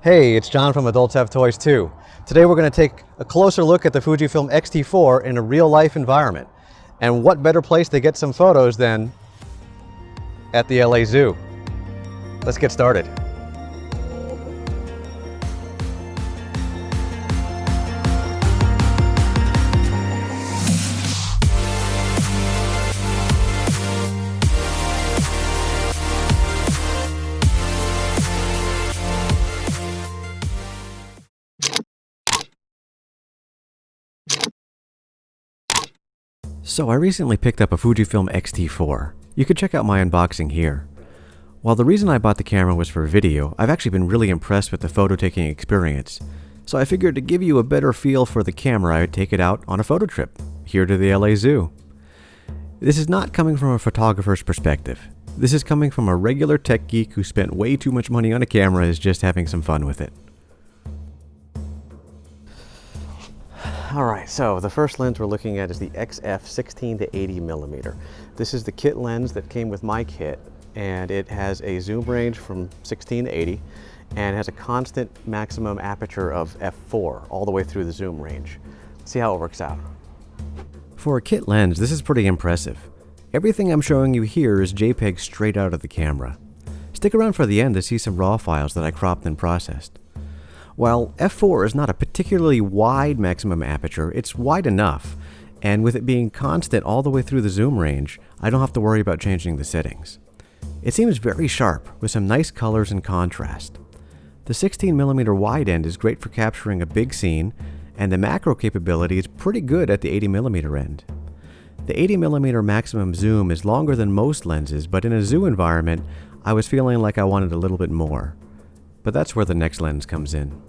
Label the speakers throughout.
Speaker 1: Hey, it's John from Adults Have Toys Too. Today we're going to take a closer look at the Fujifilm X-T4 in a real-life environment. And what better place to get some photos than at the LA Zoo. Let's get started. So I recently picked up a Fujifilm X-T4. You can check out my unboxing here. While the reason I bought the camera was for video, I've actually been really impressed with the photo taking experience. So I figured to give you a better feel for the camera, I would take it out on a photo trip, here to the LA Zoo. This is not coming from a photographer's perspective. This is coming from a regular tech geek who spent way too much money on a camera and is just having some fun with it. Alright, so the first lens we're looking at is the XF 16 to 80mm. This is the kit lens that came with my kit, and it has a zoom range from 16 to 80 and has a constant maximum aperture of f4 all the way through the zoom range. Let's see how it works out. For a kit lens, this is pretty impressive. Everything I'm showing you here is JPEG straight out of the camera. Stick around for the end to see some raw files that I cropped and processed. While f4 is not a particularly wide maximum aperture, it's wide enough, and with it being constant all the way through the zoom range, I don't have to worry about changing the settings. It seems very sharp, with some nice colors and contrast. The 16mm wide end is great for capturing a big scene, and the macro capability is pretty good at the 80mm end. The 80mm maximum zoom is longer than most lenses, but in a zoo environment, I was feeling like I wanted a little bit more. But that's where the next lens comes in.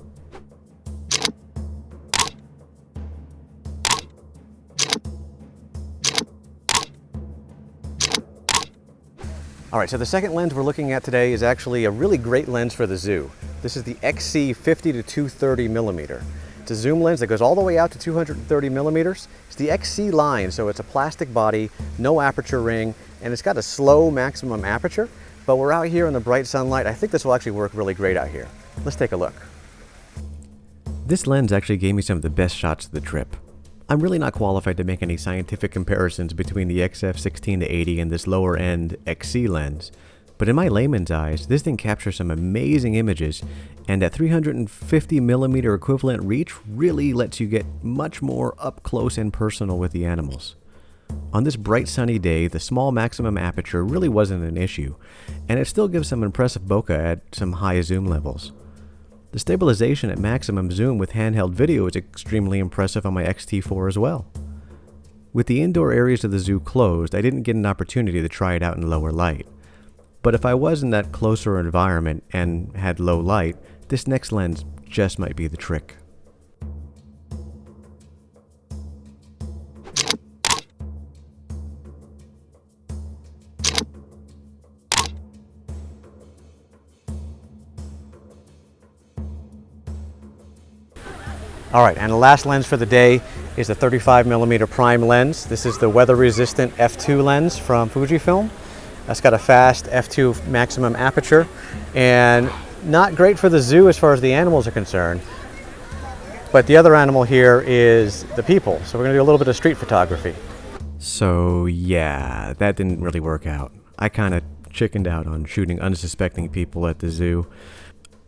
Speaker 1: Alright, so the second lens we're looking at today is actually a really great lens for the zoo. This is the XC 50 to 230mm. It's a zoom lens that goes all the way out to 230mm. It's the XC line, so it's a plastic body, no aperture ring, and it's got a slow maximum aperture. But we're out here in the bright sunlight. I think this will actually work really great out here. Let's take a look. This lens actually gave me some of the best shots of the trip. I'm really not qualified to make any scientific comparisons between the XF 16 to 80 and this lower end XC lens, but in my layman's eyes, this thing captures some amazing images, and that 350mm equivalent reach really lets you get much more up close and personal with the animals. On this bright sunny day, the small maximum aperture really wasn't an issue, and it still gives some impressive bokeh at some high zoom levels. The stabilization at maximum zoom with handheld video is extremely impressive on my X-T4 as well. With the indoor areas of the zoo closed, I didn't get an opportunity to try it out in lower light. But if I was in that closer environment and had low light, this next lens just might be the trick. Alright, and the last lens for the day is the 35mm prime lens. This is the weather-resistant f2 lens from Fujifilm. That's got a fast f2 maximum aperture, and not great for the zoo as far as the animals are concerned. But the other animal here is the people, so we're going to do a little bit of street photography. So yeah, that didn't really work out. I kind of chickened out on shooting unsuspecting people at the zoo.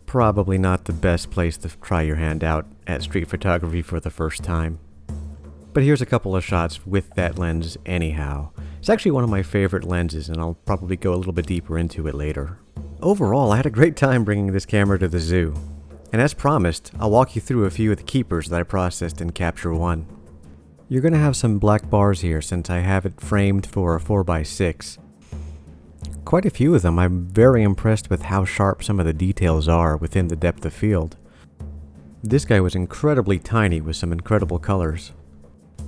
Speaker 1: Probably not the best place to try your hand out at street photography for the first time. But here's a couple of shots with that lens anyhow. It's actually one of my favorite lenses, and I'll probably go a little bit deeper into it later. Overall, I had a great time bringing this camera to the zoo. And as promised, I'll walk you through a few of the keepers that I processed in Capture One. You're going to have some black bars here since I have it framed for a 4x6. Quite a few of them. I'm very impressed with how sharp some of the details are within the depth of field. This guy was incredibly tiny with some incredible colors.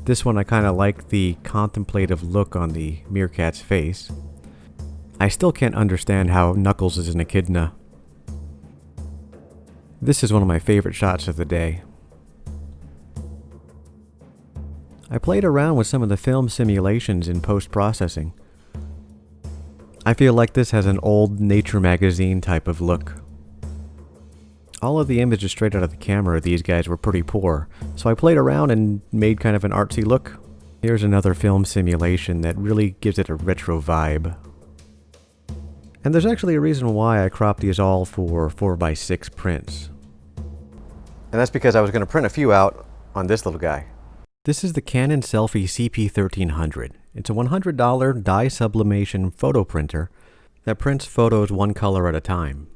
Speaker 1: This one I kind of like the contemplative look on the meerkat's face. I still can't understand how Knuckles is an echidna. This is one of my favorite shots of the day. I played around with some of the film simulations in post-processing. I feel like this has an old nature magazine type of look. All of the images straight out of the camera of these guys were pretty poor, so I played around and made kind of an artsy look. Here's another film simulation that really gives it a retro vibe. And there's actually a reason why I cropped these all for 4x6 prints. And that's because I was going to print a few out on this little guy. This is the Canon Selfie CP 1300. It's a $100 dye sublimation photo printer that prints photos one color at a time.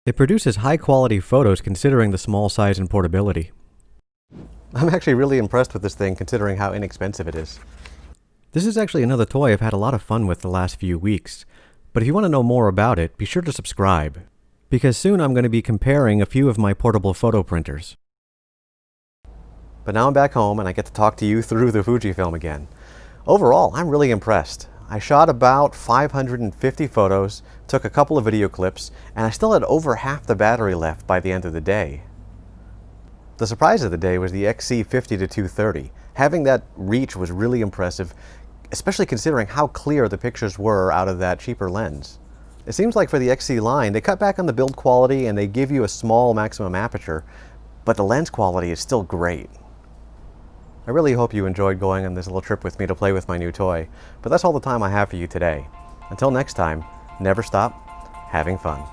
Speaker 1: It produces high-quality photos considering the small size and portability. I'm actually really impressed with this thing considering how inexpensive it is. This is actually another toy I've had a lot of fun with the last few weeks. But if you want to know more about it, be sure to subscribe, because soon I'm going to be comparing a few of my portable photo printers. But now I'm back home and I get to talk to you through the Fujifilm again. Overall, I'm really impressed. I shot about 550 photos, took a couple of video clips, and I still had over half the battery left by the end of the day. The surprise of the day was the XC50-230. Having that reach was really impressive, especially considering how clear the pictures were out of that cheaper lens. It seems like for the XC line, they cut back on the build quality and they give you a small maximum aperture, but the lens quality is still great. I really hope you enjoyed going on this little trip with me to play with my new toy, but that's all the time I have for you today. Until next time, never stop having fun.